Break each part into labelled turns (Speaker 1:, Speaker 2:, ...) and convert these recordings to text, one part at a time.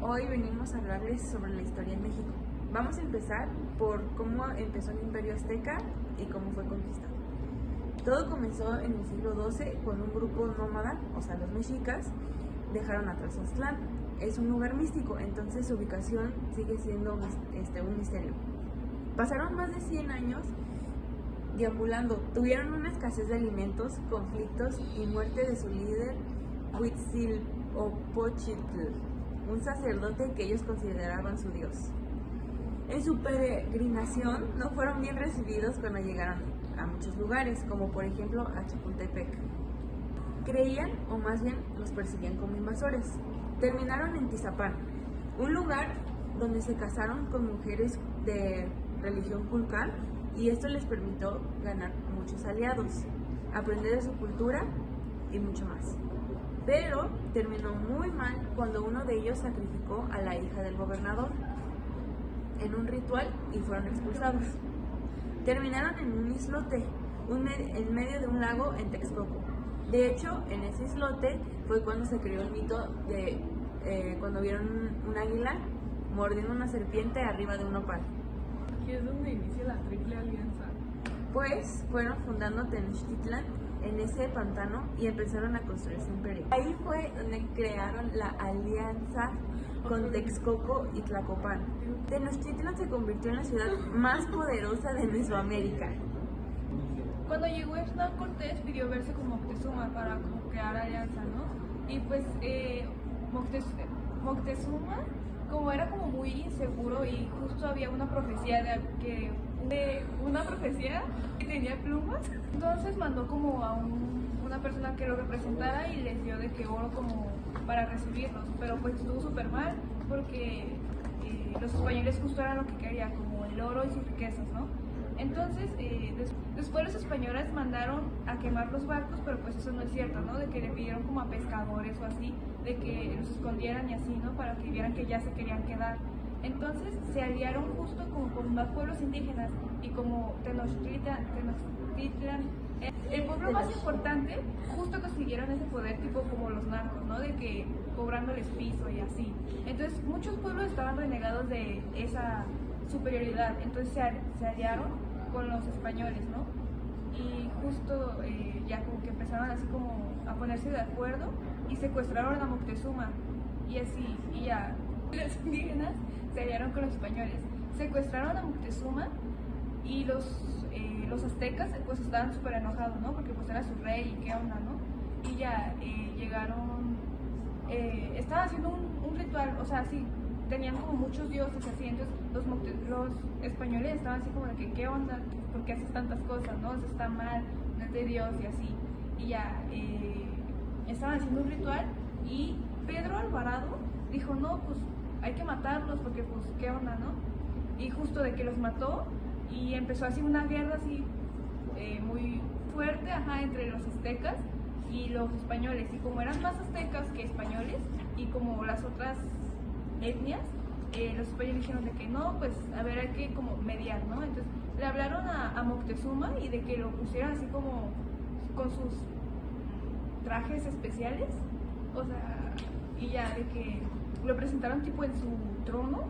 Speaker 1: hoy venimos a hablarles sobre la historia en México. Vamos a empezar por cómo empezó el Imperio Azteca y cómo fue conquistado. Todo comenzó en el siglo XII cuando un grupo nómada, o sea los mexicas, dejaron atrás Aztlán. Es un lugar místico, entonces su ubicación sigue siendo un misterio. Pasaron más de 100 años deambulando, tuvieron una escasez de alimentos, conflictos y muerte de su líder Huitzilopochtli, un sacerdote que ellos consideraban su dios. En su peregrinación no fueron bien recibidos cuando llegaron a muchos lugares, como por ejemplo a Chapultepec. Creían, o más bien los percibían como invasores. Terminaron en Tizapán, un lugar donde se casaron con mujeres de religión Kulkar, y esto les permitió ganar muchos aliados, aprender de su cultura y mucho más. Pero terminó muy mal cuando uno de ellos sacrificó a la hija del gobernador en un ritual y fueron expulsados. Terminaron en un islote, en medio de un lago en Texcoco. De hecho, en ese islote fue cuando se creó el mito de cuando vieron un águila mordiendo una serpiente arriba de un nopal.
Speaker 2: Aquí es donde inicia la Triple Alianza.
Speaker 1: Pues fueron fundando Tenochtitlan en ese pantano y empezaron a construir su imperio. Ahí fue donde crearon la alianza con Texcoco y Tlacopan. Tenochtitlan se convirtió en la ciudad más poderosa de Mesoamérica.
Speaker 2: Cuando llegó Hernán Cortés pidió verse con Moctezuma para como crear alianza, ¿no? Y pues Moctezuma, como era como muy inseguro y justo había una profecía que tenía plumas, entonces mandó como a una persona que lo representara y les dio de que oro como para recibirlos, pero pues estuvo súper mal porque los españoles justo eran lo que querían, como el oro y sus riquezas, ¿no? Entonces, después los españoles mandaron a quemar los barcos, pero pues eso no es cierto, ¿no? De que le pidieron como a pescadores o así, de que los escondieran y así, ¿no? Para que vieran que ya se querían quedar. Entonces se aliaron justo como con más pueblos indígenas y como Tenochtitlan, el pueblo más importante, justo consiguieron ese poder tipo como los narcos, ¿no? De que cobrándoles piso y así. Entonces muchos pueblos estaban renegados de esa superioridad, entonces se aliaron con los españoles, ¿no? Y justo ya como que empezaron así como a ponerse de acuerdo y secuestraron a Moctezuma y así, y ya los indígenas se aliaron con los españoles, secuestraron a Moctezuma y los aztecas pues estaban súper enojados, ¿no? Porque pues era su rey y qué onda, ¿no? Y ya llegaron, estaban haciendo un ritual, o sea, sí, tenían como muchos dioses así, entonces los españoles estaban así como de que qué onda, ¿por qué haces tantas cosas, no? Eso está mal, no es de Dios y así. Y ya estaban haciendo un ritual y Pedro Alvarado dijo, no, pues hay que matarlos porque pues qué onda, ¿no? Y justo de que los mató y empezó así una guerra así muy fuerte, entre los aztecas y los españoles, y como eran más aztecas que españoles y como las otras etnias, los españoles dijeron de que no, pues a ver, hay que como mediar, ¿no? Entonces le hablaron a Moctezuma y de que lo pusieran así como con sus trajes especiales, o sea, y ya de que lo presentaron tipo en su trono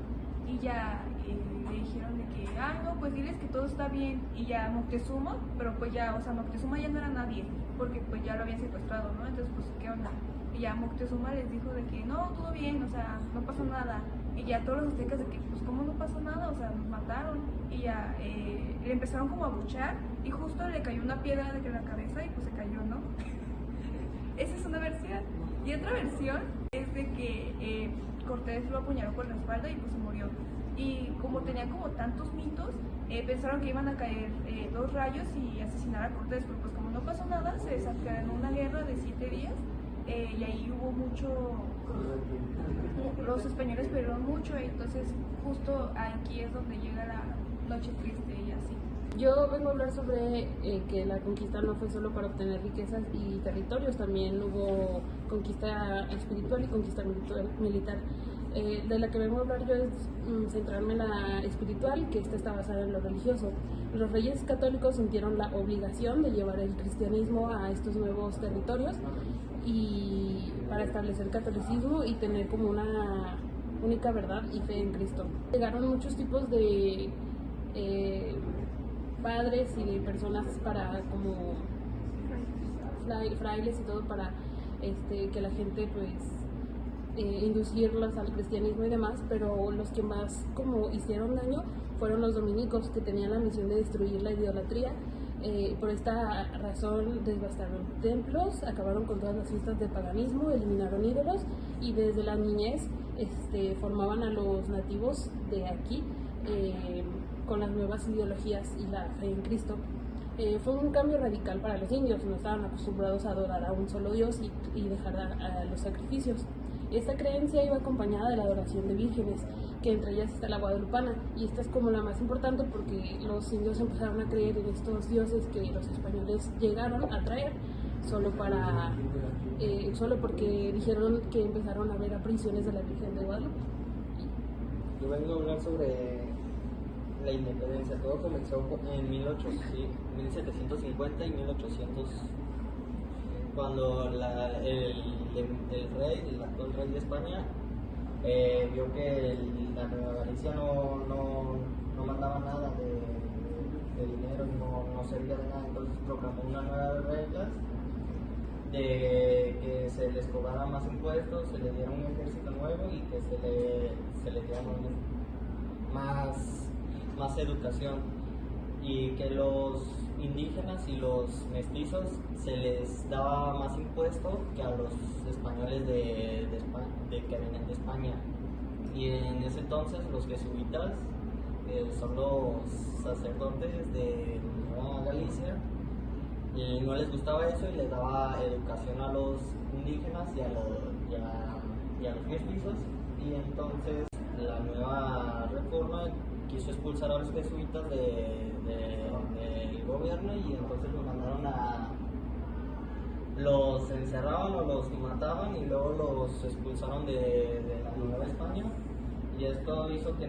Speaker 2: y ya le dijeron de que, no, pues diles que todo está bien, y ya Moctezuma, pero pues ya, o sea, Moctezuma ya no era nadie, porque pues ya lo habían secuestrado, ¿no? Entonces pues, ¿qué onda? Y ya Moctezuma les dijo de que no, todo bien, o sea, no pasó nada. Y ya todos los aztecas de que, pues, ¿cómo no pasó nada? O sea, nos mataron. Y ya le empezaron como a buchar y justo le cayó una piedra de la cabeza y pues se cayó, ¿no? Esa es una versión. Y otra versión es de que Cortés lo apuñaló por la espalda y pues se murió. Y como tenía como tantos mitos, pensaron que iban a caer 2 rayos y asesinar a Cortés, pero pues como no pasó nada, se desencadenó una guerra de 7 días. Y ahí hubo los españoles perdieron mucho, entonces justo aquí es donde llega la noche triste y así.
Speaker 3: Yo vengo a hablar sobre que la conquista no fue solo para obtener riquezas y territorios, también hubo conquista espiritual y conquista militar. De la que vengo a hablar yo es centrarme en la espiritual, que esta está basada en lo religioso. Los reyes católicos sintieron la obligación de llevar el cristianismo a estos nuevos territorios y para establecer catolicismo y tener como una única verdad y fe en Cristo. Llegaron muchos tipos de padres y de personas para como frailes y todo para que la gente pues inducirlas al cristianismo y demás, pero los que más como hicieron daño fueron los dominicos, que tenían la misión de destruir la idolatría. Por esta razón devastaron templos, acabaron con todas las fiestas de paganismo, eliminaron ídolos y desde la niñez formaban a los nativos de aquí con las nuevas ideologías y la fe en Cristo. Fue un cambio radical para los indios, no estaban acostumbrados a adorar a un solo Dios y dejar a los sacrificios. Esta creencia iba acompañada de la adoración de vírgenes, que entre ellas está la guadalupana, y esta es como la más importante porque los indios empezaron a creer en estos dioses que los españoles llegaron a traer solo porque dijeron que empezaron a ver apariciones de la Virgen de Guadalupe.
Speaker 4: Yo vengo a hablar sobre la independencia. Todo comenzó en 1750 y 1800, cuando el actual rey de España vio que la Nueva Galicia no mandaba nada de dinero, no servía de nada, entonces proclamó unas nuevas reglas de que se les cobrara más impuestos, se les diera un ejército nuevo y que se les diera más educación, y que los indígenas y los mestizos se les daba más impuesto que a los españoles que venían de España. Y en ese entonces los jesuitas, son los sacerdotes de Nueva Galicia, y no les gustaba eso y les daba educación a los indígenas y a los mestizos, y entonces la nueva reforma quiso expulsar a los jesuitas del gobierno, y entonces los encerraban o los mataban y luego los expulsaron de la Nueva España, y esto hizo que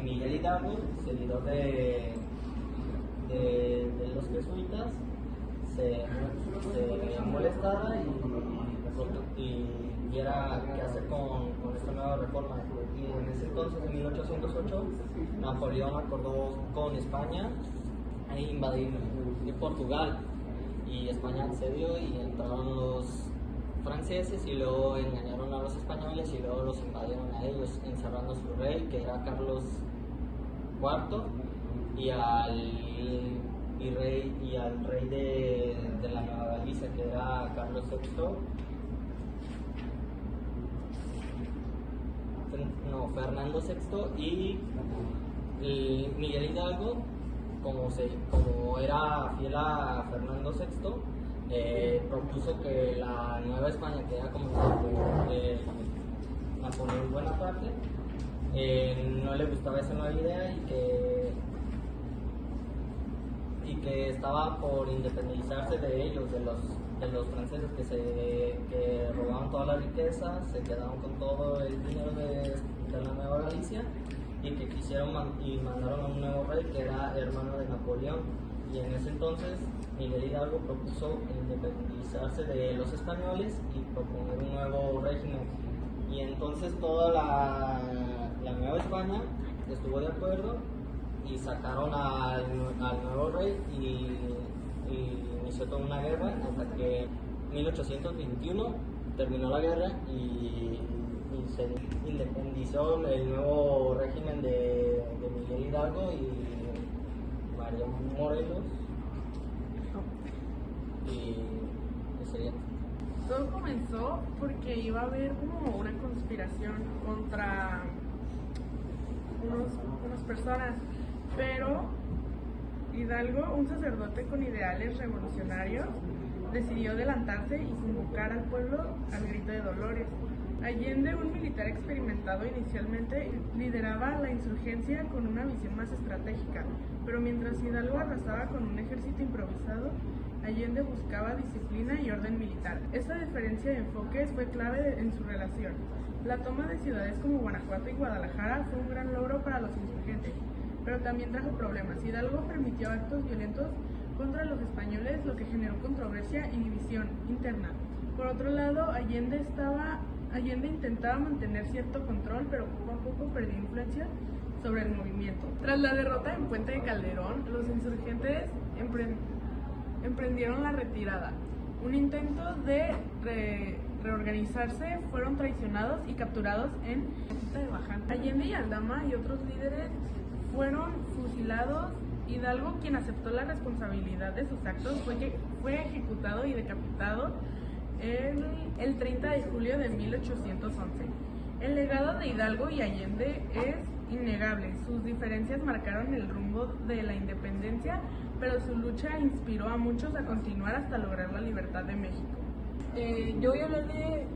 Speaker 4: Miguel Hidalgo, seguidor de los jesuitas, se molestara y viera qué hacer con esta nueva reforma. Y en ese entonces, en 1808, Napoleón acordó con España e invadir Portugal, y España accedió y entraron los franceses y luego engañaron a los españoles y luego los invadieron a ellos, encerrando a su rey, que era Carlos IV, y al rey de la Nueva Galicia, que era Carlos VI. Fernando VI, y Miguel Hidalgo, como era fiel a Fernando VI, propuso que la Nueva España, que era como Napoleón Bonaparte, no le gustaba esa nueva idea y que estaba por independizarse de ellos, de los franceses que robaban toda la riqueza, se quedaron con todo el dinero de la Nueva Galicia, y que mandaron a un nuevo rey que era hermano de Napoleón. Y en ese entonces Miguel Hidalgo propuso independizarse de los españoles y proponer un nuevo régimen, y entonces toda la Nueva España estuvo de acuerdo y sacaron al nuevo rey y inició toda una guerra hasta que en 1821 terminó la guerra y se independizó el nuevo régimen de Miguel Hidalgo y María Morelos, y sería.
Speaker 2: Todo comenzó porque iba a haber como una conspiración contra unas personas, pero Hidalgo, un sacerdote con ideales revolucionarios, decidió adelantarse y convocar al pueblo al grito de Dolores. Allende, un militar experimentado inicialmente, lideraba la insurgencia con una visión más estratégica, pero mientras Hidalgo arrasaba con un ejército improvisado, Allende buscaba disciplina y orden militar. Esta diferencia de enfoques fue clave en su relación. La toma de ciudades como Guanajuato y Guadalajara fue un gran logro para los insurgentes, pero también trajo problemas. Hidalgo permitió actos violentos contra los españoles, lo que generó controversia y división interna. Por otro lado, Allende estaba
Speaker 5: Allende intentaba mantener cierto control, pero poco a poco perdió influencia sobre el movimiento. Tras la derrota en Puente de Calderón, los insurgentes emprendieron la retirada. Un intento de reorganizarse fueron traicionados y capturados en Puente de Baján. Allende y Aldama y otros líderes fueron fusilados. Hidalgo, quien aceptó la responsabilidad de sus actos, fue ejecutado y decapitado el 30 de julio de 1811. El legado de Hidalgo y Allende es innegable. Sus diferencias marcaron el rumbo de la independencia, pero su lucha inspiró a muchos a continuar hasta lograr la libertad de México.
Speaker 6: Yo voy a hablar de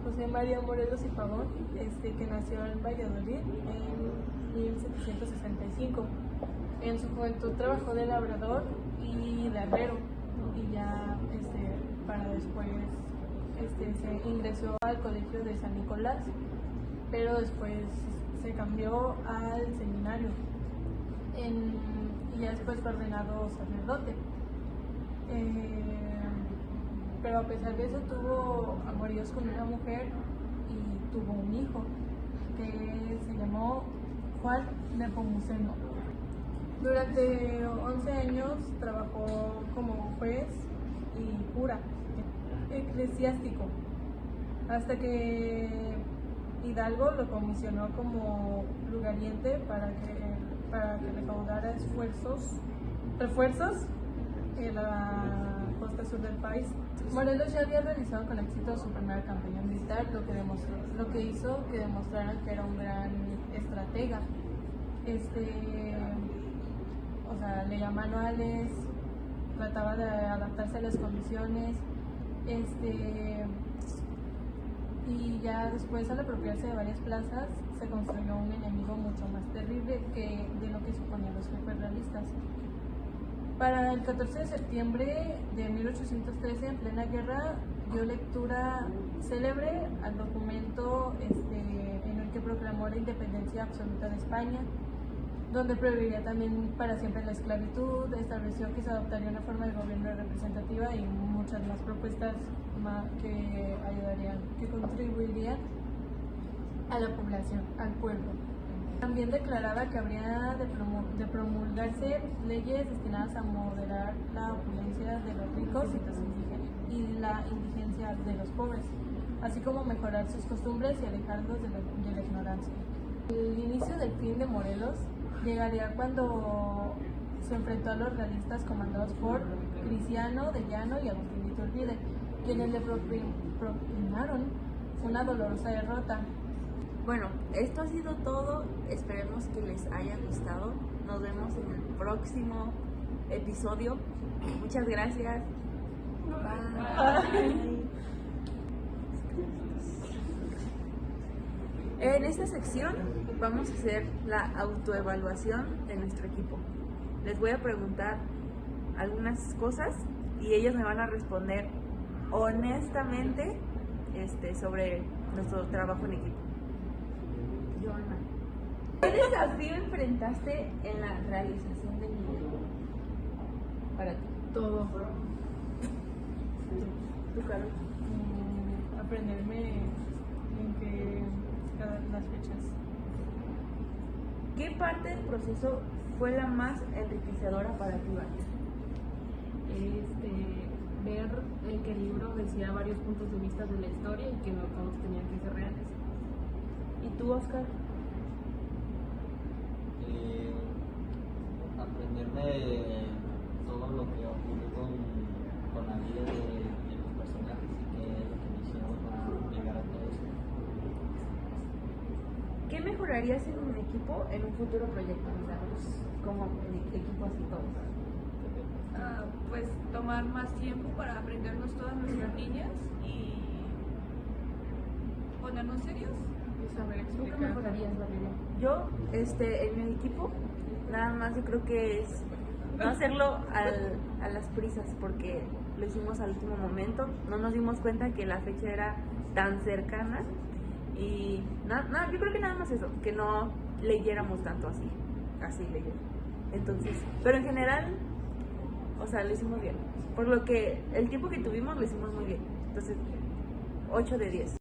Speaker 6: José María Morelos y Pavón, que nació en Valladolid en 1765. En su juventud trabajó de labrador y de herrero, y ya para después se ingresó al colegio de San Nicolás, pero después se cambió al seminario y ya después fue ordenado sacerdote. Pero a pesar de eso tuvo amoríos con una mujer y tuvo un hijo que se llamó Juan Nepomuceno. Durante 11 años trabajó como juez y cura eclesiástico, hasta que Hidalgo lo comisionó como lugarteniente para que recaudara refuerzos en la costa sur del país. Morelos ya había realizado con éxito su primera campaña militar, lo que hizo que demostraran que era un gran estratega. Leía manuales, trataba de adaptarse a las condiciones, y ya después, al apropiarse de varias plazas, se construyó un enemigo mucho más terrible de lo que suponían los jefes realistas. Para el 14 de septiembre de 1813, en plena guerra, dio lectura célebre al documento en el que proclamó la independencia absoluta de España, donde prohibiría también para siempre la esclavitud, estableció que se adoptaría una forma de gobierno representativa y muchas más propuestas que contribuirían a la población, al pueblo. También declaraba que habría de promulgarse leyes destinadas a moderar la opulencia de los ricos y la indigencia de los pobres, así como mejorar sus costumbres y alejarlos de la ignorancia. El inicio del fin de Morelos llegaría cuando se enfrentó a los realistas comandados por Cristiano de Llano y Agustín de Iturbide, quienes le propinaron una dolorosa derrota.
Speaker 1: Bueno, esto ha sido todo. Esperemos que les haya gustado. Nos vemos en el próximo episodio. Muchas gracias. Bye. En esta sección vamos a hacer la autoevaluación de nuestro equipo. Les voy a preguntar algunas cosas y ellos me van a responder honestamente sobre nuestro trabajo en equipo. Joana, ¿qué desafío enfrentaste en la realización del video? Para ti.
Speaker 5: Todo.
Speaker 1: ¿Tu Carol?
Speaker 6: Aprenderme las fechas.
Speaker 1: ¿Qué parte del proceso fue la más enriquecedora para ti, Vania?
Speaker 3: Ver que el libro decía varios puntos de vista de la historia y que no todos tenían que ser reales.
Speaker 1: ¿Y tú, Oscar?
Speaker 4: Aprenderme todo lo que ocurrió con la vida de los personajes y qué es lo que me hicieron para llegar a todo eso.
Speaker 1: ¿Qué mejorarías en un equipo en un futuro proyecto? O sea, como equipo así todos.
Speaker 2: Pues tomar más tiempo para aprendernos todas nuestras líneas y ponernos serios.
Speaker 5: Y saber
Speaker 3: ¿Tú qué
Speaker 5: explicar.
Speaker 3: mejorarías, Valeria?
Speaker 1: Yo, en mi equipo, nada más yo creo que es no hacerlo a las prisas, porque lo hicimos al último momento, no nos dimos cuenta que la fecha era tan cercana y nada, yo creo que nada más eso, que no leyéramos tanto así leyer. Entonces, pero en general, o sea, lo hicimos bien, por lo que el tiempo que tuvimos lo hicimos muy bien, entonces 8 de 10.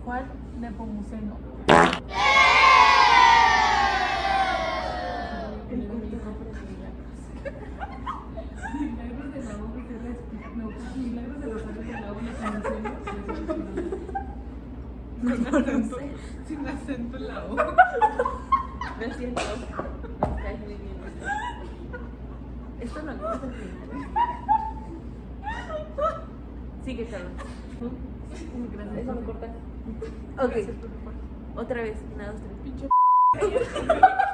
Speaker 6: Juan Nepomuceno.
Speaker 3: Milagros de la obra que respira. No, milagros de los años de la obra
Speaker 5: Sin acento en la O.
Speaker 1: Lo siento, nos cae muy bien. Esto no lo hace. Sigue, Carlos. Gracias. Eso lo cortas. Ok. Otra vez. 1, 2, 3.